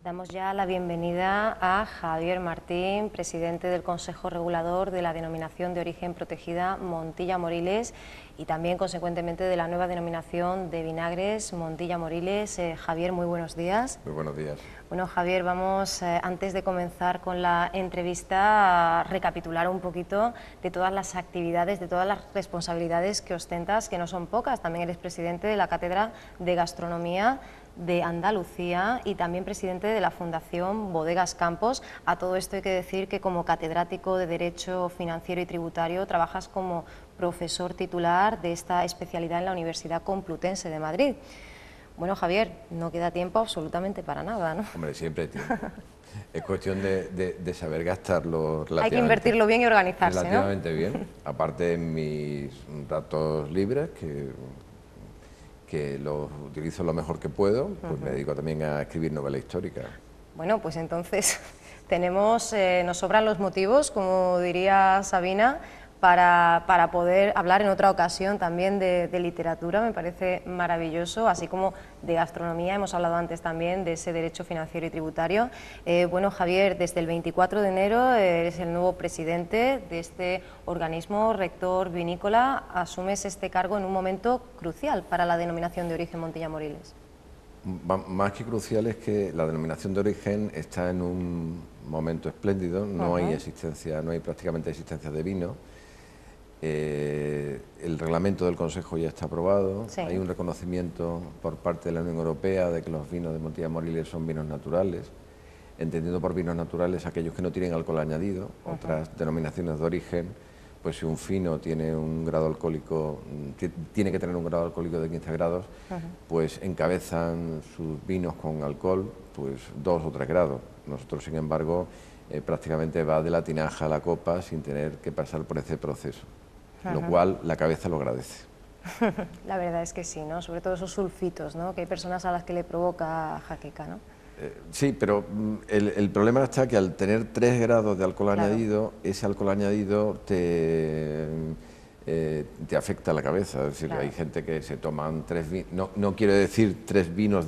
Damos ya la bienvenida a Javier Martín, presidente del Consejo Regulador de la Denominación de Origen Protegida Montilla-Moriles y también, consecuentemente, de la nueva denominación de vinagres Montilla-Moriles. Javier, muy buenos días. Muy buenos días. Bueno, Javier, vamos, antes de comenzar con la entrevista, a recapitular un poquito de todas las actividades, de todas las responsabilidades que ostentas, que no son pocas. También eres presidente de la Cátedra de Gastronomía de Andalucía y también presidente de la Fundación Bodegas Campos. A todo esto hay que decir que como catedrático de Derecho Financiero y Tributario trabajas como profesor titular de esta especialidad en la Universidad Complutense de Madrid. Bueno, Javier, no queda tiempo absolutamente para nada, ¿no? Hombre, siempre hay tiempo. Es cuestión de saber gastarlo relativamente. Hay que invertirlo bien y organizarse, relativamente bien. Aparte, en mis ratos libres, que los utilizo lo mejor que puedo, pues me dedico también a escribir novela histórica. Bueno, pues entonces tenemos, nos sobran los motivos, como diría Sabina, para poder hablar en otra ocasión también de literatura. Me parece maravilloso, así como de gastronomía. Hemos hablado antes también de ese derecho financiero y tributario. Bueno, Javier, desde el 24 de enero eres el nuevo presidente de este organismo rector vinícola. Asumes este cargo en un momento crucial para la denominación de origen Montilla-Moriles. Más que crucial es que la denominación de origen está en un momento espléndido. No hay existencia, no hay prácticamente existencia de vino. El reglamento del Consejo ya está aprobado, sí. Hay un reconocimiento por parte de la Unión Europea de que los vinos de Montilla-Moriles son vinos naturales, entendiendo por vinos naturales aquellos que no tienen alcohol añadido. Otras denominaciones de origen, pues si un fino tiene un grado alcohólico, tiene que tener un grado alcohólico de 15 grados, pues encabezan sus vinos con alcohol pues 2 o 3 grados. Nosotros, sin embargo, prácticamente va de la tinaja a la copa sin tener que pasar por ese proceso. Lo cual la cabeza lo agradece. La verdad es que sí, ¿no? Sobre todo esos sulfitos, ¿no? Que hay personas a las que le provoca jaqueca, ¿no? Sí, pero el problema está que al tener 3 grados de alcohol añadido, ese alcohol añadido te afecta a la cabeza. Es decir, hay gente que se toman 3 vinos, no quiero decir 3 vinos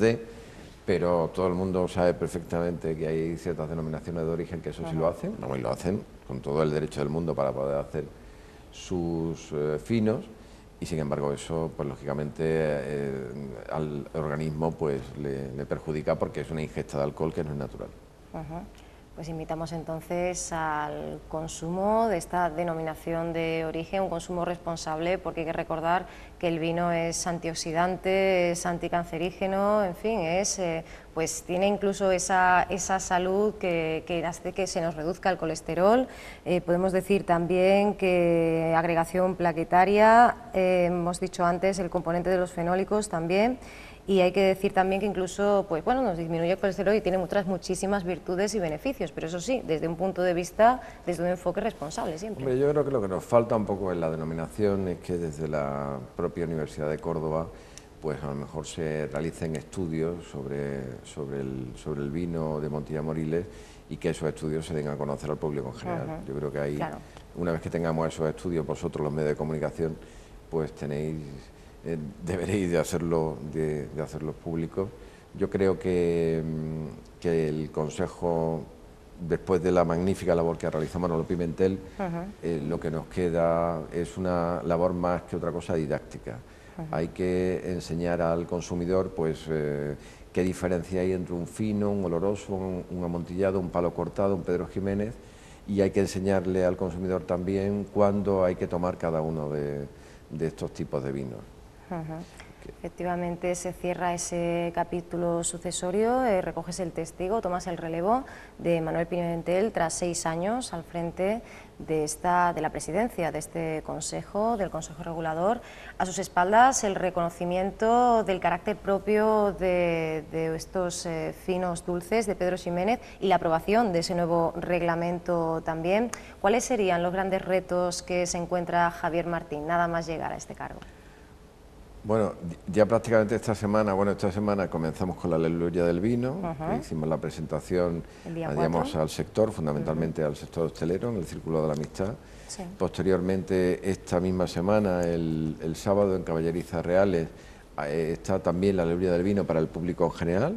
pero todo el mundo sabe perfectamente que hay ciertas denominaciones de origen que eso sí lo hacen, y lo hacen con todo el derecho del mundo para poder hacer sus finos, y sin embargo eso pues lógicamente al organismo pues le perjudica porque es una ingesta de alcohol que no es natural. Pues invitamos entonces al consumo de esta denominación de origen, un consumo responsable, porque hay que recordar que el vino es antioxidante, es anticancerígeno, en fin, pues tiene incluso esa salud que hace que se nos reduzca el colesterol. Podemos decir también que agregación plaquetaria, hemos dicho antes el componente de los fenólicos también. Y hay que decir también que incluso pues, bueno, nos disminuye el colesterol y tiene muchísimas virtudes y beneficios, pero eso sí, desde un punto de vista, desde un enfoque responsable siempre. Hombre, yo creo que lo que nos falta un poco en la denominación es que desde la propia Universidad de Córdoba pues a lo mejor se realicen estudios sobre el vino de Montilla-Moriles y que esos estudios se den a conocer al público en general. Yo creo que ahí, una vez que tengamos esos estudios, vosotros los medios de comunicación, pues deberéis de hacerlos públicos. Yo creo que el Consejo, después de la magnífica labor que ha realizado Manolo Pimentel, lo que nos queda es una labor más que otra cosa didáctica. Hay que enseñar al consumidor pues qué diferencia hay entre un fino, un oloroso, un amontillado, un palo cortado, un Pedro Ximénez, y hay que enseñarle al consumidor también cuándo hay que tomar cada uno de estos tipos de vinos. Efectivamente se cierra ese capítulo sucesorio, recoges el testigo, tomas el relevo de Manuel Pimentel tras 6 años al frente de la presidencia de este Consejo, del Consejo Regulador. A sus espaldas el reconocimiento del carácter propio de estos finos dulces de Pedro Ximénez y la aprobación de ese nuevo reglamento también. ¿Cuáles serían los grandes retos que se encuentra Javier Martín nada más llegar a este cargo? Bueno, ya prácticamente esta semana comenzamos con la Aleluya del Vino, que hicimos la presentación, El día digamos, 4. al sector, fundamentalmente al sector hostelero, en el Círculo de la Amistad. Sí. Posteriormente, esta misma semana, el sábado en Caballeriza Reales, está también la Aleluya del Vino para el público en general.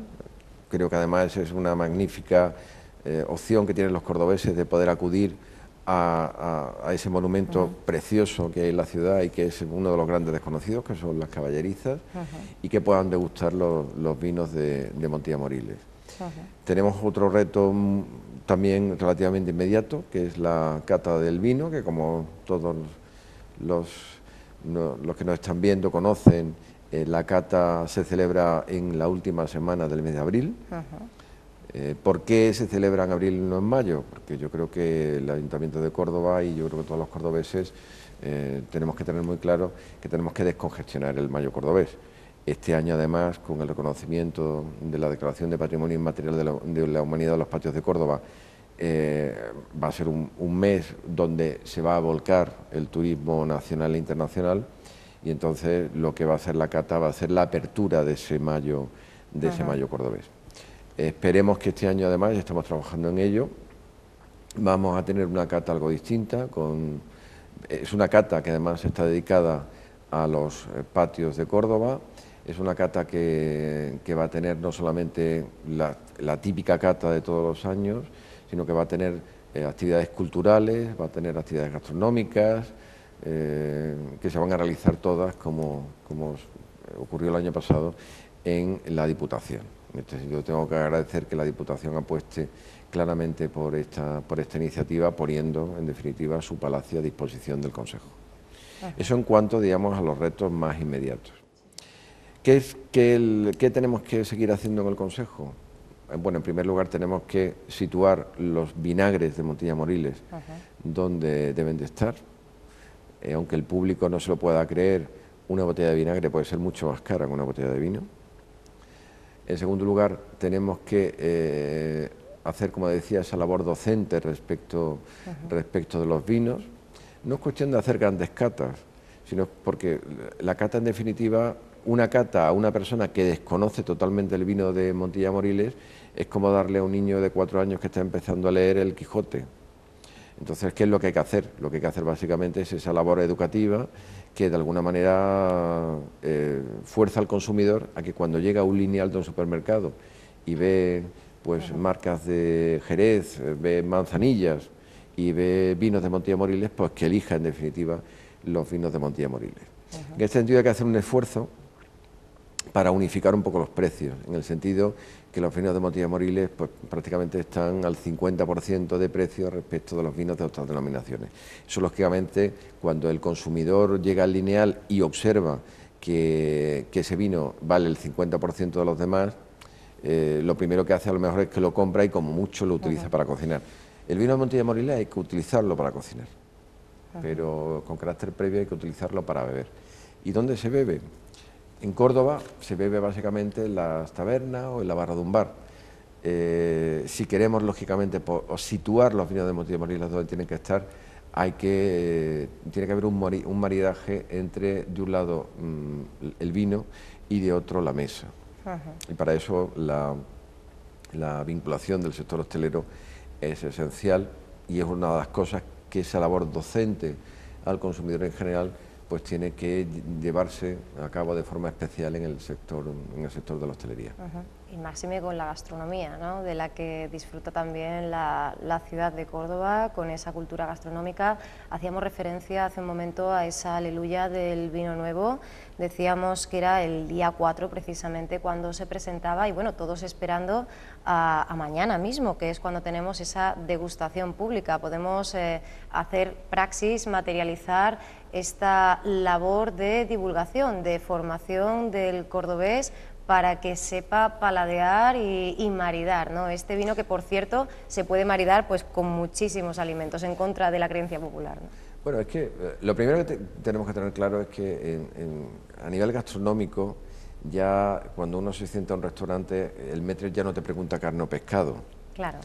Creo que además es una magnífica opción que tienen los cordobeses de poder acudir a ese monumento precioso que hay en la ciudad y que es uno de los grandes desconocidos, que son las caballerizas, y que puedan degustar los vinos de Montilla Moriles. Tenemos otro reto también relativamente inmediato, que es la cata del vino, que como todos los que nos están viendo conocen, la cata se celebra en la última semana del mes de abril. ¿Por qué se celebra en abril y no en mayo? Porque yo creo que el Ayuntamiento de Córdoba y yo creo que todos los cordobeses tenemos que tener muy claro que tenemos que descongestionar el mayo cordobés. Este año, además, con el reconocimiento de la Declaración de Patrimonio Inmaterial de la Humanidad de los Patios de Córdoba, va a ser un mes donde se va a volcar el turismo nacional e internacional, y entonces lo que va a hacer la cata va a ser la apertura de ese mayo cordobés. Esperemos que este año, además, ya estamos trabajando en ello, vamos a tener una cata algo distinta. Es una cata que además está dedicada a los patios de Córdoba. Es una cata que va a tener no solamente la típica cata de todos los años, sino que va a tener actividades culturales, va a tener actividades gastronómicas, que se van a realizar todas, como ocurrió el año pasado, en la Diputación. En este sentido, tengo que agradecer que la Diputación apueste claramente por esta iniciativa, poniendo, en definitiva, su palacio a disposición del Consejo. Eso en cuanto, digamos, a los retos más inmediatos. ¿Qué tenemos que seguir haciendo en el Consejo? Bueno, en primer lugar, tenemos que situar los vinagres de Montilla Moriles donde deben de estar. Aunque el público no se lo pueda creer, una botella de vinagre puede ser mucho más cara que una botella de vino. En segundo lugar, tenemos que hacer, como decía, esa labor docente respecto de los vinos. No es cuestión de hacer grandes catas, sino porque la cata, en definitiva, una cata a una persona que desconoce totalmente el vino de Montilla Moriles es como darle a un niño de 4 años que está empezando a leer el Quijote. Entonces, ¿qué es lo que hay que hacer? Lo que hay que hacer básicamente es esa labor educativa que de alguna manera fuerza al consumidor a que cuando llega a un lineal de un supermercado y ve pues marcas de Jerez, ve manzanillas y ve vinos de Montilla Moriles, pues que elija en definitiva los vinos de Montilla Moriles. En este sentido hay que hacer un esfuerzo para unificar un poco los precios, en el sentido que los vinos de Montilla Moriles pues, prácticamente están al 50% de precio respecto de los vinos de otras denominaciones. Eso, lógicamente, cuando el consumidor llega al lineal y observa que ese vino vale el 50% de los demás, lo primero que hace a lo mejor es que lo compra y como mucho lo utiliza para cocinar. El vino de Montilla Moriles hay que utilizarlo para cocinar, pero con carácter previo hay que utilizarlo para beber. ¿Y dónde se bebe? En Córdoba se bebe básicamente en las tabernas o en la barra de un bar. Si queremos, lógicamente, situar los vinos de Montilla Moriles donde tienen que estar, tiene que haber un maridaje entre, de un lado, el vino y de otro, la mesa. Y para eso la vinculación del sector hostelero es esencial, y es una de las cosas que esa labor docente al consumidor en general pues tiene que llevarse a cabo de forma especial en el sector de la hostelería. Y máxime con la gastronomía, ¿no?, de la que disfruta también la ciudad de Córdoba, con esa cultura gastronómica. Hacíamos referencia hace un momento a esa aleluya del vino nuevo, decíamos que era el día 4 precisamente cuando se presentaba, y bueno, todos esperando a mañana mismo, que es cuando tenemos esa degustación pública. Podemos hacer praxis, materializar esta labor de divulgación, de formación del cordobés, para que sepa paladear y maridar, ¿no?, este vino, que por cierto se puede maridar pues con muchísimos alimentos, en contra de la creencia popular, ¿no? Bueno, es que lo primero que tenemos que tener claro es que a nivel gastronómico, ya cuando uno se sienta en un restaurante, el maître ya no te pregunta carne o pescado. Claro.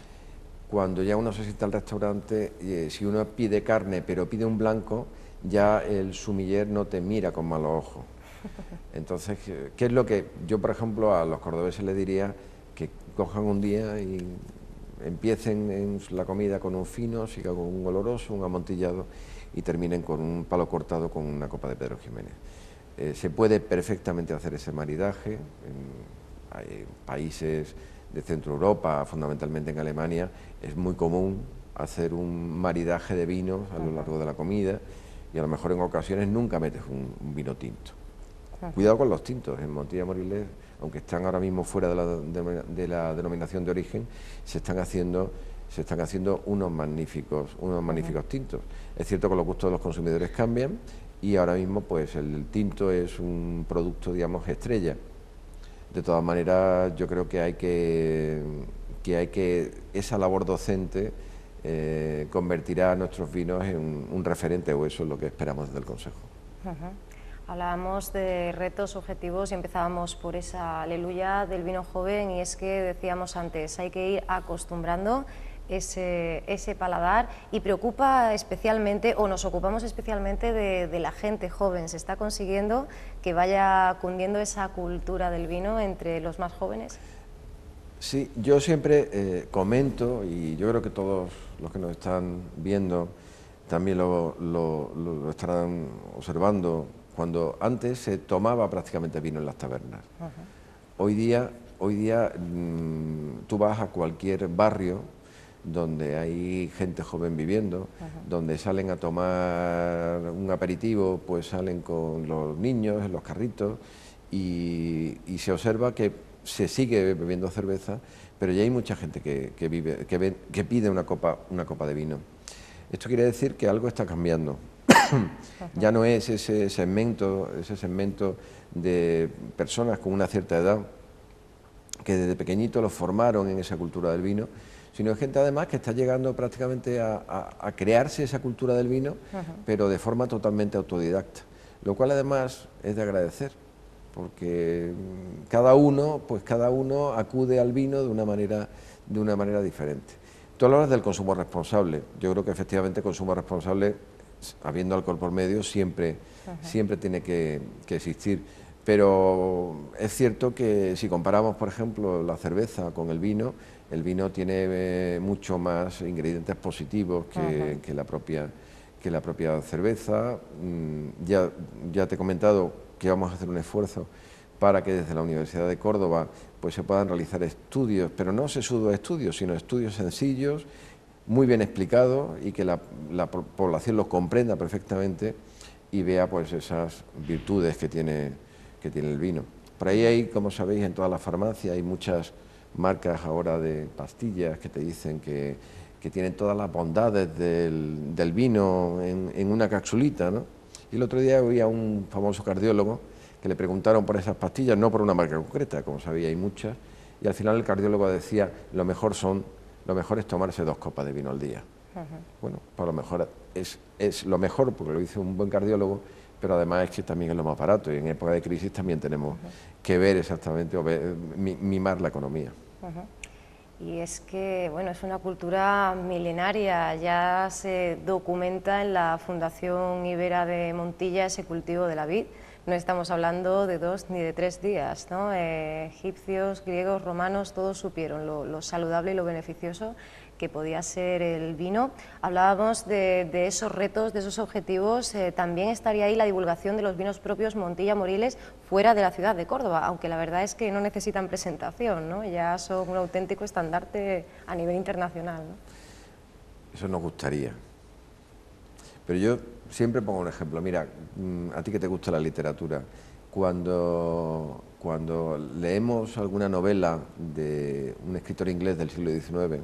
Cuando ya uno se sienta al restaurante, si uno pide carne pero pide un blanco, ya el sumiller no te mira con malos ojos. Entonces, ¿qué es lo que yo, por ejemplo, a los cordobeses les diría? Que cojan un día y empiecen en la comida con un fino, sigan con un oloroso, un amontillado y terminen con un palo cortado con una copa de Pedro Ximénez. Se puede perfectamente hacer ese maridaje hay países de Centro Europa, fundamentalmente en Alemania, es muy común hacer un maridaje de vinos a lo largo de la comida y a lo mejor en ocasiones nunca metes un vino tinto. Cuidado con los tintos, en Montilla Moriles, aunque están ahora mismo fuera de la denominación de origen, se están haciendo unos magníficos tintos. Es cierto que los gustos de los consumidores cambian y ahora mismo pues el tinto es un producto, digamos, estrella. De todas maneras, yo creo que hay que esa labor docente convertirá a nuestros vinos en un referente, o eso es lo que esperamos desde el Consejo. Hablábamos de retos, objetivos y empezábamos por esa aleluya del vino joven, y es que decíamos antes, hay que ir acostumbrando ese paladar, y preocupa especialmente, o nos ocupamos especialmente de la gente joven. ¿Se está consiguiendo que vaya cundiendo esa cultura del vino entre los más jóvenes? Sí, yo siempre comento, y yo creo que todos los que nos están viendo también lo estarán observando, cuando antes se tomaba prácticamente vino en las tabernas. Hoy día tú vas a cualquier barrio donde hay gente joven viviendo, donde salen a tomar un aperitivo, pues salen con los niños en los carritos y se observa que se sigue bebiendo cerveza, pero ya hay mucha gente que pide una copa de vino. Esto quiere decir que algo está cambiando. Ya no es ese segmento de personas con una cierta edad que desde pequeñito los formaron en esa cultura del vino, sino gente además que está llegando prácticamente a crearse esa cultura del vino, pero de forma totalmente autodidacta, lo cual además es de agradecer, porque cada uno acude al vino de una manera diferente. Tú hablas del consumo responsable. Yo creo que efectivamente el consumo responsable, habiendo alcohol por medio, siempre tiene que existir. Pero es cierto que si comparamos, por ejemplo, la cerveza con el vino tiene mucho más ingredientes positivos que la propia cerveza. Ya te he comentado que vamos a hacer un esfuerzo para que desde la Universidad de Córdoba pues se puedan realizar estudios, pero no pseudoestudios, sino estudios sencillos, muy bien explicados, y que la población los comprenda perfectamente y vea pues esas virtudes que tiene el vino. Por ahí hay, como sabéis, en todas las farmacias hay muchas marcas ahora de pastillas que te dicen que tienen todas las bondades del vino en una capsulita, ¿no? Y el otro día oí a un famoso cardiólogo que le preguntaron por esas pastillas, no por una marca concreta, como sabía hay muchas, y al final el cardiólogo decía, lo mejor es tomarse 2 copas de vino al día. Bueno, pues a lo mejor es lo mejor, porque lo dice un buen cardiólogo, pero además es que también es lo más barato, y en época de crisis también tenemos que ver exactamente, o mimar la economía. Y es que, bueno, es una cultura milenaria, ya se documenta en la Fundación Ibera de Montilla ese cultivo de la vid. No estamos hablando de 2 ni de 3 días, ¿no? Egipcios, griegos, romanos, todos supieron lo saludable y lo beneficioso que podía ser el vino. Hablábamos de esos retos, de esos objetivos. También estaría ahí la divulgación de los vinos propios Montilla Moriles fuera de la ciudad de Córdoba, aunque la verdad es que no necesitan presentación, ¿no? Ya son un auténtico estandarte a nivel internacional, ¿no? Eso nos gustaría. Pero yo siempre pongo un ejemplo. Mira, a ti que te gusta la literatura, cuando leemos alguna novela de un escritor inglés del siglo XIX,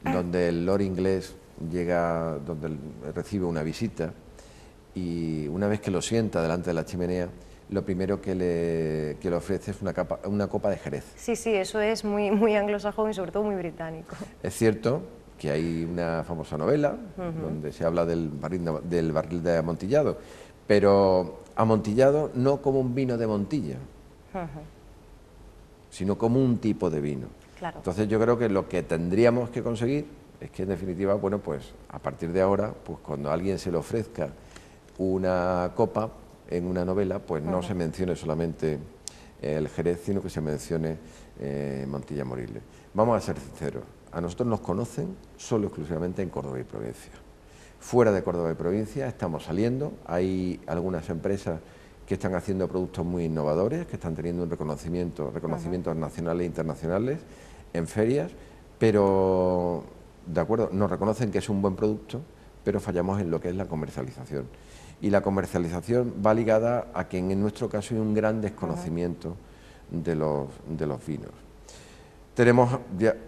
donde el lord inglés llega, donde recibe una visita, y una vez que lo sienta delante de la chimenea, lo primero que le ofrece es una copa de Jerez. Sí, sí, eso es muy anglosajón y sobre todo muy británico. Es cierto que hay una famosa novela donde se habla del barril de amontillado, pero amontillado no como un vino de Montilla, sino como un tipo de vino. Claro. Entonces yo creo que lo que tendríamos que conseguir es que en definitiva, bueno, pues a partir de ahora, pues cuando a alguien se le ofrezca una copa, en una novela, pues no se mencione solamente el Jerez, sino que se mencione Montilla Moriles. Vamos a ser sinceros, a nosotros nos conocen solo exclusivamente en Córdoba y provincia. Fuera de Córdoba y provincia estamos saliendo, hay algunas empresas que están haciendo productos muy innovadores, que están teniendo un reconocimientos nacionales e internacionales en ferias, pero, de acuerdo, nos reconocen que es un buen producto, pero fallamos en lo que es la comercialización. Y la comercialización va ligada a que en nuestro caso hay un gran desconocimiento de los vinos. Tenemos,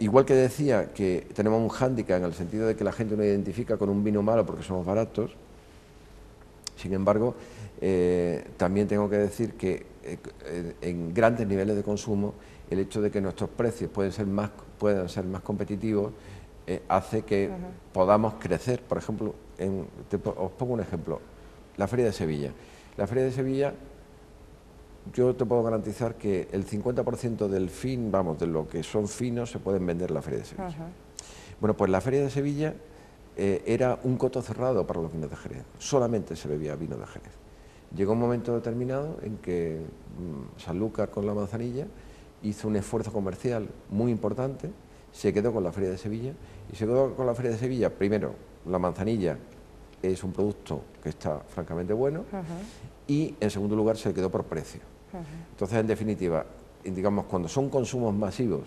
igual que decía, que tenemos un hándicap en el sentido de que la gente nos identifica con un vino malo porque somos baratos. Sin embargo, también tengo que decir que en grandes niveles de consumo, el hecho de que nuestros precios puedan ser más competitivos hace que podamos crecer. Por ejemplo, os pongo un ejemplo, la Feria de Sevilla. La Feria de Sevilla, yo te puedo garantizar que el 50% del de lo que son finos se pueden vender en la Feria de Sevilla. Bueno, pues la Feria de Sevilla era un coto cerrado para los vinos de Jerez, solamente se bebía vino de Jerez. Llegó un momento determinado en que Sanlúcar con la Manzanilla hizo un esfuerzo comercial muy importante, se quedó con la Feria de Sevilla, y se quedó con la Feria de Sevilla, primero, la Manzanilla es un producto que está francamente bueno, y en segundo lugar se quedó por precio. Entonces, en definitiva, digamos, cuando son consumos masivos,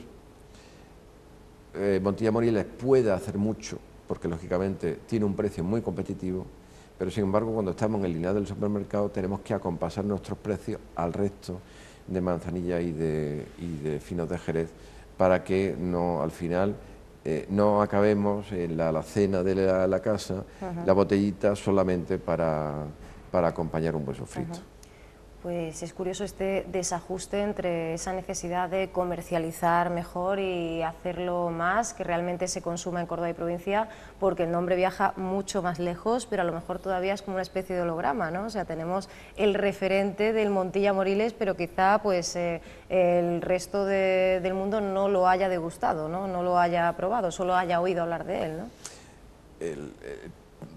Montilla Moriles puede hacer mucho, porque lógicamente tiene un precio muy competitivo, pero sin embargo cuando estamos en el lineal del supermercado tenemos que acompasar nuestros precios al resto de Manzanilla y de finos de Jerez, para que no, al final no acabemos en la alacena de la casa la botellita solamente para acompañar un buen sofrito. Pues es curioso este desajuste entre esa necesidad de comercializar mejor y hacerlo más, que realmente se consuma en Córdoba y provincia, porque el nombre viaja mucho más lejos, pero a lo mejor todavía es como una especie de holograma, ¿no? O sea, tenemos el referente del Montilla Moriles, pero quizá pues el resto del mundo no lo haya degustado, ¿no? No lo haya probado, solo haya oído hablar de él, ¿no?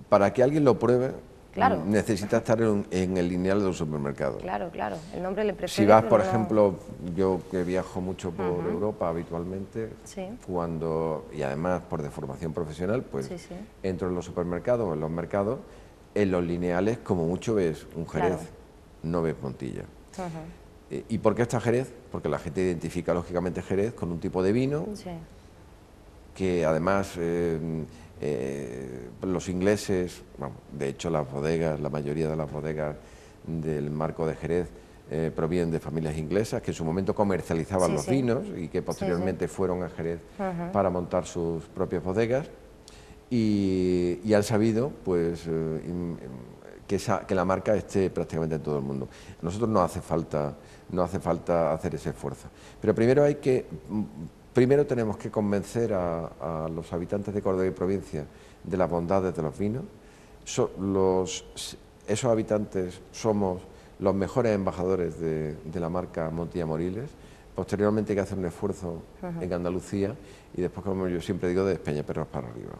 Para que alguien lo pruebe, claro, necesita estar en el lineal de un supermercado. Claro, claro, el nombre le precede. Si vas, por ejemplo, yo que viajo mucho por Europa habitualmente, y además por deformación profesional, pues entro en los supermercados o en los mercados, en los lineales como mucho ves un Jerez, no ves Montilla. ¿Y por qué está Jerez? Porque la gente identifica lógicamente Jerez con un tipo de vino que además los ingleses, bueno, de hecho las bodegas, la mayoría de las bodegas del marco de Jerez provienen de familias inglesas que en su momento comercializaban los vinos y que posteriormente fueron a Jerez para montar sus propias bodegas y han sabido pues que la marca esté prácticamente en todo el mundo. A nosotros no hace falta hacer ese esfuerzo, pero primero tenemos que convencer a los habitantes de Córdoba y provincia de las bondades de los vinos. Esos habitantes somos los mejores embajadores de la marca Montilla Moriles. Posteriormente hay que hacer un esfuerzo en Andalucía y después, como yo siempre digo, de Despeñaperros para arriba.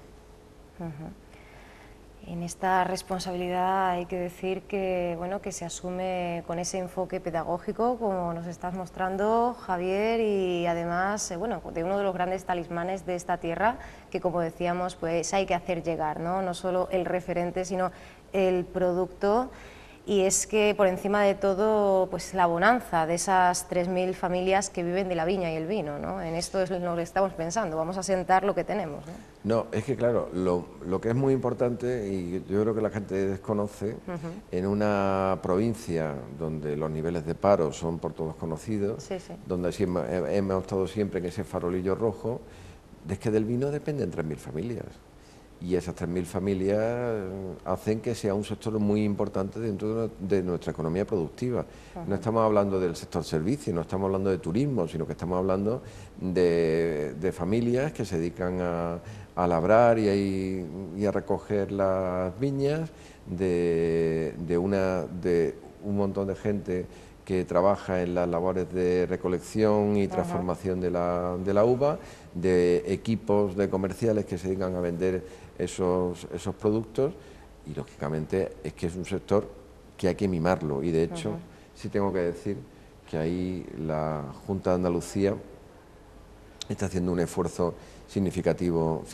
En esta responsabilidad hay que decir que, bueno, que se asume con ese enfoque pedagógico, como nos estás mostrando, Javier, y además, bueno, de uno de los grandes talismanes de esta tierra, que como decíamos, pues hay que hacer llegar, ¿no? No solo el referente, sino el producto. Y es que por encima de todo, pues la bonanza de esas 3.000 familias que viven de la viña y el vino, ¿no? En esto es lo que estamos pensando, vamos a sentar lo que tenemos, ¿no? No, es que claro, lo que es muy importante, y yo creo que la gente desconoce, en una provincia donde los niveles de paro son por todos conocidos, donde hemos estado siempre en ese farolillo rojo, es que del vino dependen 3.000 familias. Y esas 3.000 familias hacen que sea un sector muy importante dentro de nuestra economía productiva. No estamos hablando del sector servicio, no estamos hablando de turismo, sino que estamos hablando de familias que se dedican a labrar y a recoger las viñas, de un montón de gente que trabaja en las labores de recolección y transformación de la uva, de equipos de comerciales que se dedican a vender esos productos, y lógicamente es que es un sector que hay que mimarlo, y de hecho sí tengo que decir que ahí la Junta de Andalucía está haciendo un esfuerzo significativo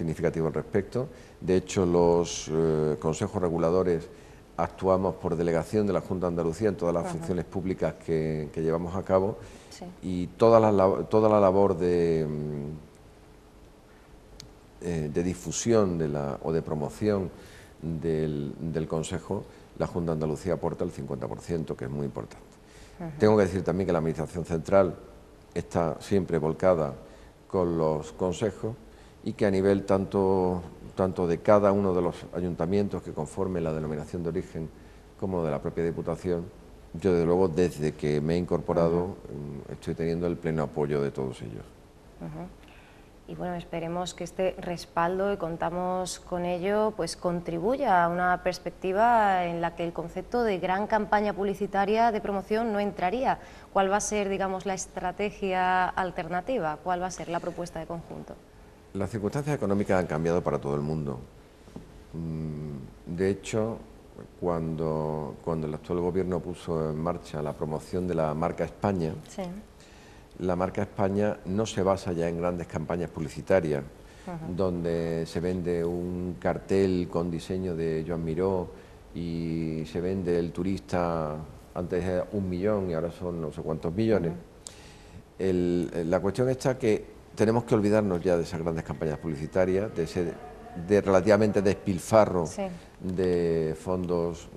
al respecto. De hecho, los consejos reguladores actuamos por delegación de la Junta de Andalucía en todas las funciones públicas que llevamos a cabo, y toda la labor de difusión o de promoción del Consejo, la Junta de Andalucía aporta el 50%, que es muy importante. Tengo que decir también que la Administración Central está siempre volcada con los consejos, y que a nivel tanto de cada uno de los ayuntamientos que conformen la denominación de origen como de la propia Diputación, yo desde luego desde que me he incorporado estoy teniendo el pleno apoyo de todos ellos. Y bueno, esperemos que este respaldo, y contamos con ello, pues contribuya a una perspectiva en la que el concepto de gran campaña publicitaria de promoción no entraría. ¿Cuál va a ser, digamos, la estrategia alternativa? ¿Cuál va a ser la propuesta de conjunto? Las circunstancias económicas han cambiado para todo el mundo. De hecho, cuando el actual gobierno puso en marcha la promoción de la marca España, la marca España no se basa ya en grandes campañas publicitarias, donde se vende un cartel con diseño de Joan Miró y se vende el turista, antes era 1 millón y ahora son no sé cuántos millones. La cuestión está que tenemos que olvidarnos ya de esas grandes campañas publicitarias, de relativamente despilfarro de fondos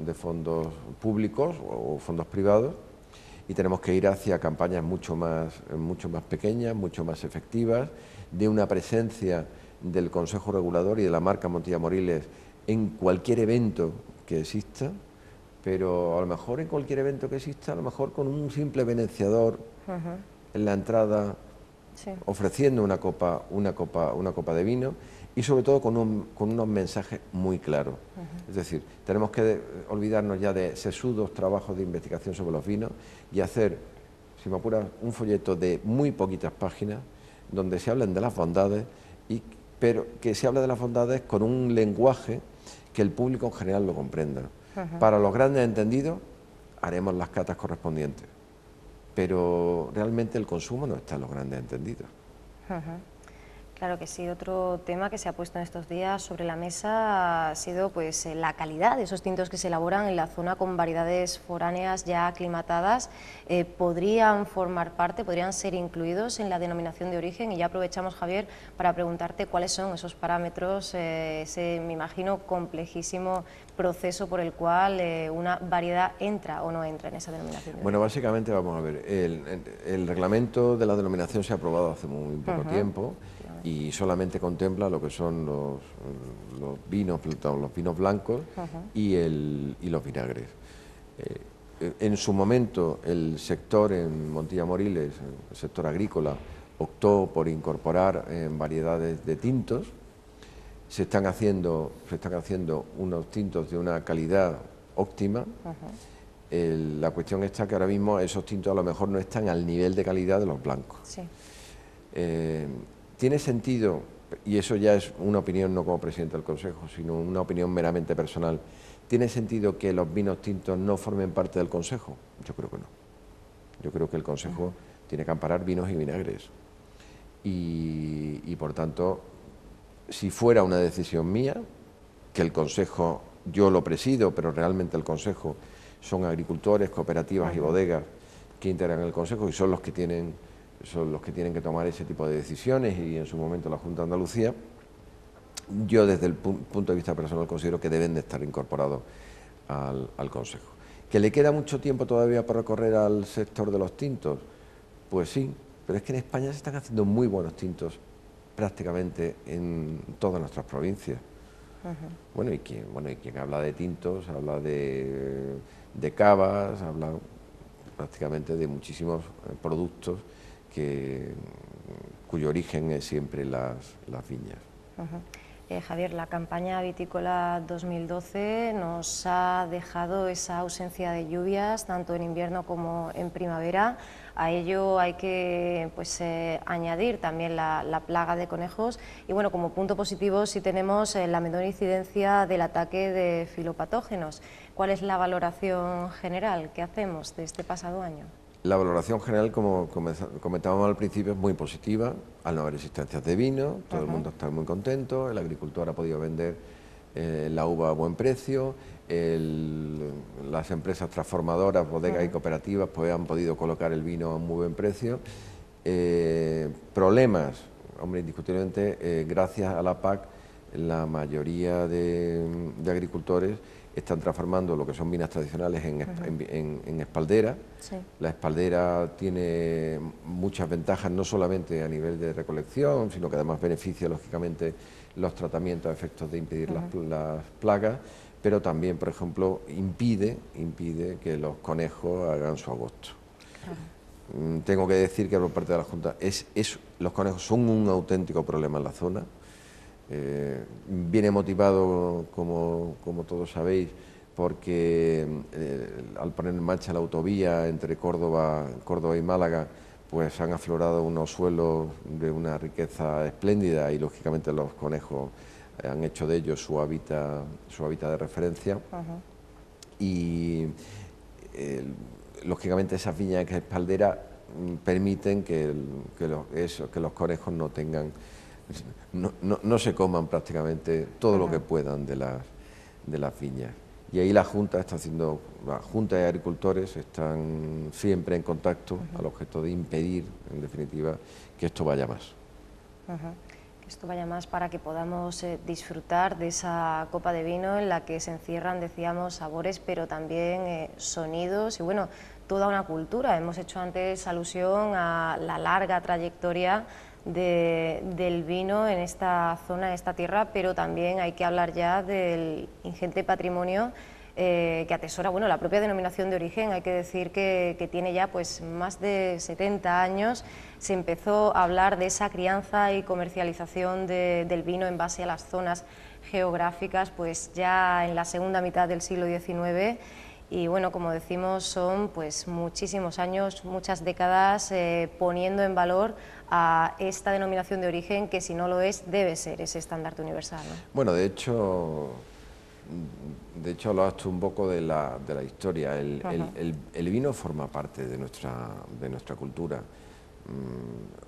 públicos o fondos privados, y tenemos que ir hacia campañas mucho más pequeñas, mucho más efectivas, de una presencia del Consejo Regulador y de la marca Montilla Moriles en cualquier evento que exista, pero a lo mejor en cualquier evento que exista, a lo mejor con un simple venenciador en la entrada, ofreciendo una copa de vino, y sobre todo con unos mensajes muy claros. Es decir, tenemos que olvidarnos ya de sesudos trabajos de investigación sobre los vinos y hacer, si me apuras, un folleto de muy poquitas páginas donde se hablen de las bondades, pero que se hable de las bondades con un lenguaje que el público en general lo comprenda. Para los grandes entendidos haremos las catas correspondientes, pero realmente el consumo no está en los grandes entendidos. Claro que sí. Otro tema que se ha puesto en estos días sobre la mesa ha sido pues la calidad de esos tintos que se elaboran en la zona con variedades foráneas ya aclimatadas. ¿Podrían formar parte, podrían ser incluidos en la denominación de origen? Y ya aprovechamos, Javier, para preguntarte cuáles son esos parámetros, ese, me imagino, complejísimo proceso por el cual una variedad entra o no entra en esa denominación de origen. Bueno, básicamente, vamos a ver, el reglamento de la denominación se ha aprobado hace muy poco tiempo, y solamente contempla lo que son los vinos blancos y los vinagres. En su momento el sector en Montilla Moriles, el sector agrícola, optó por incorporar variedades de tintos. Se están haciendo unos tintos de una calidad óptima. La cuestión está que ahora mismo esos tintos a lo mejor no están al nivel de calidad de los blancos. Tiene sentido, y eso ya es una opinión no como presidente del Consejo, sino una opinión meramente personal, ¿tiene sentido que los vinos tintos no formen parte del Consejo? Yo creo que no. Yo creo que el Consejo tiene que amparar vinos y vinagres. Y por tanto, si fuera una decisión mía, que el Consejo, yo lo presido, pero realmente el Consejo son agricultores, cooperativas y bodegas que integran el Consejo y son los que tienen que tomar ese tipo de decisiones, y en su momento la Junta de Andalucía, yo desde el punto de vista personal considero que deben de estar incorporados al Consejo. ¿Que le queda mucho tiempo todavía por recorrer al sector de los tintos? Pues sí, pero es que en España se están haciendo muy buenos tintos prácticamente en todas nuestras provincias. Bueno, y quien habla de tintos, habla de cavas, habla prácticamente de muchísimos productos cuyo origen es siempre las viñas. Javier, la campaña vitícola 2012 nos ha dejado esa ausencia de lluvias, tanto en invierno como en primavera. A ello hay que añadir también la plaga de conejos y bueno, como punto positivo sí tenemos la menor incidencia del ataque de filopatógenos. ¿Cuál es la valoración general que hacemos de este pasado año? La valoración general, como comentábamos al principio, es muy positiva. Al no haber existencias de vino, todo el mundo está muy contento, el agricultor ha podido vender la uva a buen precio, las empresas transformadoras, bodegas y cooperativas pues han podido colocar el vino a un muy buen precio. Problemas, hombre, indiscutiblemente, gracias a la PAC, la mayoría de agricultores están transformando lo que son vinas tradicionales en espaldera. Sí. La espaldera tiene muchas ventajas, no solamente a nivel de recolección, sino que además beneficia, lógicamente, los tratamientos a efectos de impedir las plagas, pero también, por ejemplo, impide que los conejos hagan su agosto. Tengo que decir que por parte de la Junta, los conejos son un auténtico problema en la zona. Viene motivado, como todos sabéis, porque al poner en marcha la autovía entre Córdoba y Málaga, pues han aflorado unos suelos de una riqueza espléndida y lógicamente los conejos han hecho de ellos su hábitat de referencia. Y lógicamente esas viñas que espaldera permiten que los conejos no tengan, no se coman prácticamente todo lo que puedan de las viñas. Y ahí la Junta de Agricultores están siempre en contacto al objeto de impedir, en definitiva, que esto vaya más. Que esto vaya más para que podamos disfrutar de esa copa de vino en la que se encierran, decíamos, sabores, pero también sonidos y bueno, toda una cultura. Hemos hecho antes alusión a la larga trayectoria del vino en esta zona, en esta tierra, pero también hay que hablar ya del ingente patrimonio que atesora la propia denominación de origen. Hay que decir que tiene ya pues más de 70 años. Se empezó a hablar de esa crianza y comercialización del vino en base a las zonas geográficas pues ya en la segunda mitad del siglo XIX. Y bueno, como decimos, son pues muchísimos años, muchas décadas poniendo en valor a esta denominación de origen que si no lo es, debe ser ese estandarte universal, ¿no? Bueno, de hecho hablas tú un poco de la historia. El vino forma parte de nuestra cultura.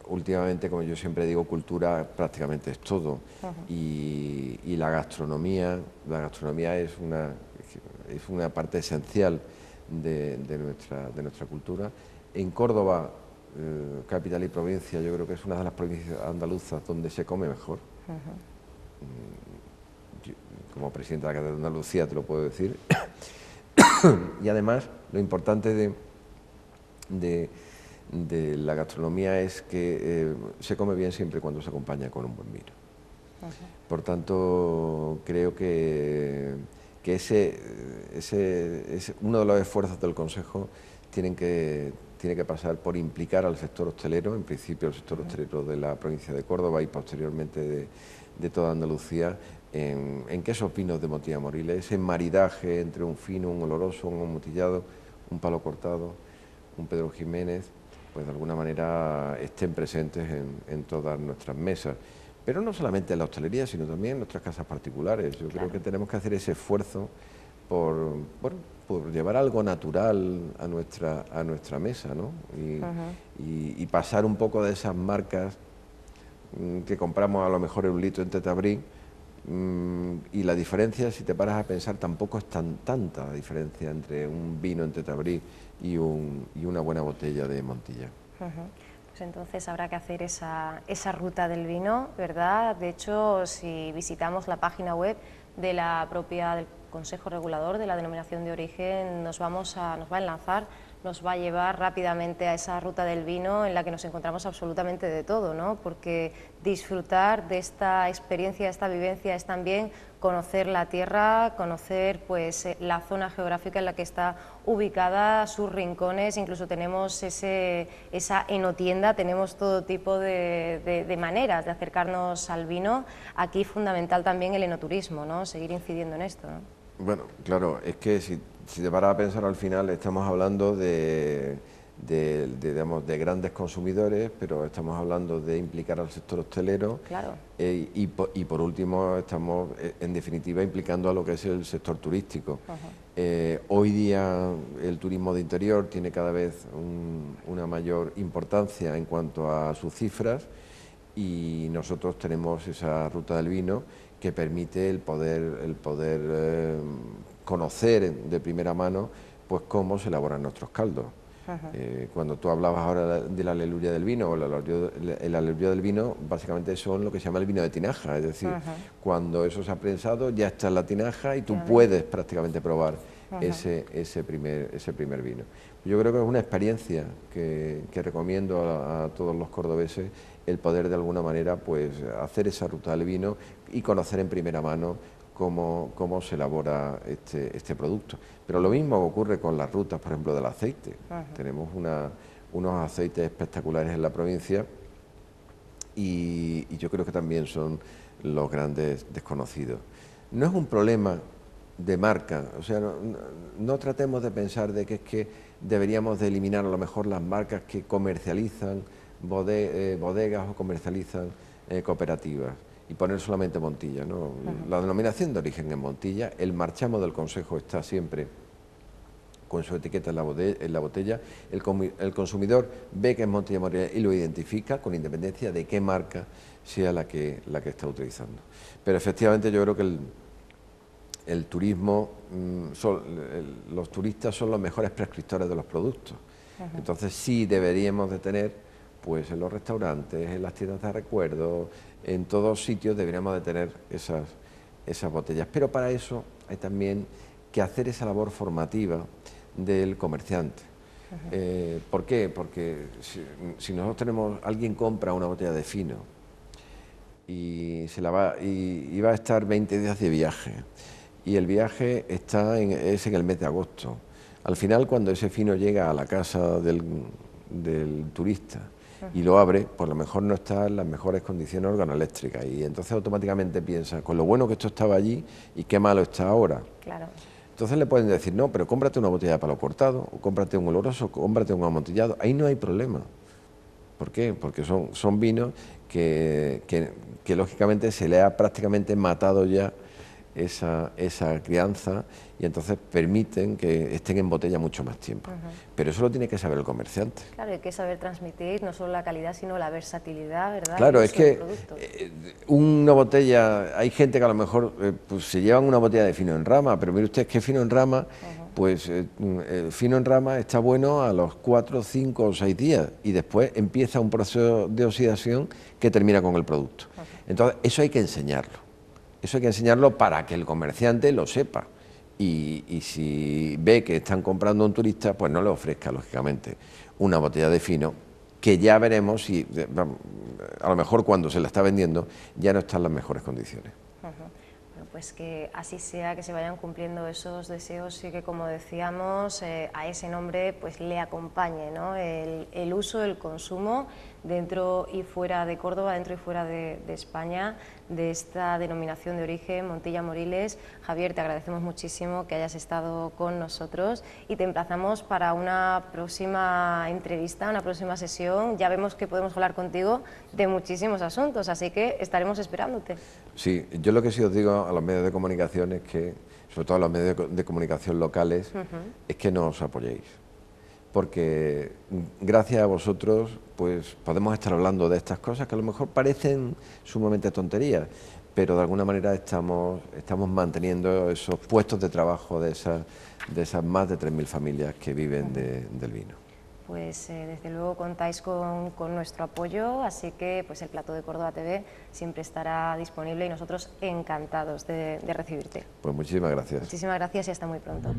Últimamente, como yo siempre digo, cultura prácticamente es todo. Y la gastronomía es una parte esencial de nuestra cultura. En Córdoba, capital y provincia, yo creo que es una de las provincias andaluzas donde se come mejor. Como presidente de la Catedral de Andalucía te lo puedo decir. Y además, lo importante de la gastronomía es que se come bien siempre cuando se acompaña con un buen vino. Por tanto, creo que uno de los esfuerzos del Consejo tiene que pasar por implicar al sector hostelero, en principio el sector hostelero de la provincia de Córdoba y posteriormente de toda Andalucía, en que esos vinos de Montilla Moriles, ese maridaje entre un fino, un oloroso, un amontillado, un palo cortado, un Pedro Jiménez, pues de alguna manera estén presentes en todas nuestras mesas. Pero no solamente en la hostelería, sino también en nuestras casas particulares. Yo creo que tenemos que hacer ese esfuerzo por llevar algo natural a nuestra mesa, ¿no? Y pasar un poco de esas marcas que compramos a lo mejor en un litro en Tetabrí, y la diferencia, si te paras a pensar, tampoco es tanta la diferencia entre un vino en Tetabrí y una buena botella de Montilla. Pues entonces habrá que hacer esa ruta del vino, ¿verdad? De hecho, si visitamos la página web del Consejo Regulador de la Denominación de Origen, nos va a enlazar nos va a llevar rápidamente a esa ruta del vino en la que nos encontramos absolutamente de todo, ¿no? Porque disfrutar de esta experiencia, de esta vivencia, es también conocer la tierra, conocer pues la zona geográfica en la que está ubicada, sus rincones, incluso tenemos esa enotienda, tenemos todo tipo de maneras de acercarnos al vino. Aquí fundamental también el enoturismo, ¿no? Seguir incidiendo en esto, ¿no? Bueno, claro, es que si te paras a pensar al final estamos hablando digamos, de grandes consumidores, pero estamos hablando de implicar al sector hostelero. Claro. Y por último estamos en definitiva implicando a lo que es el sector turístico. Hoy día el turismo de interior tiene cada vez una mayor importancia en cuanto a sus cifras, y nosotros tenemos esa ruta del vino que permite el poder conocer de primera mano pues cómo se elaboran nuestros caldos. Cuando tú hablabas ahora de la aleluya del vino, o el aleluya del vino básicamente son lo que se llama el vino de tinaja, es decir, cuando eso se ha prensado ya está en la tinaja y tú puedes prácticamente probar ese primer vino. Yo creo que es una experiencia que recomiendo a todos los cordobeses, el poder de alguna manera pues hacer esa ruta del vino y conocer en primera mano cómo se elabora este producto. Pero lo mismo ocurre con las rutas, por ejemplo, del aceite. Tenemos unos aceites espectaculares en la provincia y yo creo que también son los grandes desconocidos. No es un problema de marca, o sea, no tratemos de pensar de que es que deberíamos de eliminar a lo mejor las marcas que comercializan bodegas o comercializan cooperativas y poner solamente Montilla, ¿no? La denominación de origen es Montilla, el marchamo del Consejo está siempre con su etiqueta en la botella, el consumidor ve que es Montilla Moriles y lo identifica con independencia de qué marca sea la que está utilizando. Pero efectivamente yo creo que el turismo, los turistas son los mejores prescriptores de los productos. Entonces sí deberíamos de tener, pues en los restaurantes, en las tiendas de recuerdo, en todos sitios deberíamos de tener esas botellas. Pero para eso hay también que hacer esa labor formativa del comerciante. ¿Por qué? Porque si nosotros tenemos, alguien compra una botella de fino y va a estar 20 días de viaje, y el viaje es en el mes de agosto. Al final, cuando ese fino llega a la casa del turista y lo abre, pues a lo mejor no está en las mejores condiciones organoeléctricas, y entonces automáticamente piensa, con lo bueno que esto estaba allí y qué malo está ahora. Claro. Entonces le pueden decir, no, pero cómprate una botella de palo cortado, o cómprate un oloroso, o cómprate un amontillado. Ahí no hay problema. ¿Por qué? Porque son vinos que lógicamente se le ha prácticamente matado ya esa crianza, y entonces permiten que estén en botella mucho más tiempo. Pero eso lo tiene que saber el comerciante. Claro, hay que saber transmitir no solo la calidad, sino la versatilidad, ¿verdad? Claro, es que una botella, hay gente que a lo mejor pues se llevan una botella de fino en rama, pero mire usted que fino en rama, pues fino en rama está bueno a los 4, 5 o 6 días, y después empieza un proceso de oxidación que termina con el producto. Entonces, eso hay que enseñarlo. Eso hay que enseñarlo para que el comerciante lo sepa, y si ve que están comprando a un turista, pues no le ofrezca, lógicamente, una botella de fino, que ya veremos si, a lo mejor cuando se la está vendiendo, ya no está en las mejores condiciones. Bueno, pues que así sea, que se vayan cumpliendo esos deseos y que, como decíamos, a ese nombre pues le acompañe, ¿no? El uso, el consumo dentro y fuera de Córdoba, dentro y fuera de España, de esta denominación de origen Montilla Moriles. Javier, te agradecemos muchísimo que hayas estado con nosotros y te emplazamos para una próxima entrevista, una próxima sesión. Ya vemos que podemos hablar contigo de muchísimos asuntos, así que estaremos esperándote. Sí, yo lo que sí os digo a los medios de comunicación es que, sobre todo a los medios de comunicación locales, es que nos apoyéis. Porque gracias a vosotros pues podemos estar hablando de estas cosas que a lo mejor parecen sumamente tonterías, pero de alguna manera estamos manteniendo esos puestos de trabajo de esas más de 3.000 familias que viven del vino. Pues desde luego contáis con nuestro apoyo, así que pues el Plató de Córdoba TV siempre estará disponible y nosotros encantados de recibirte. Pues muchísimas gracias. Muchísimas gracias y hasta muy pronto.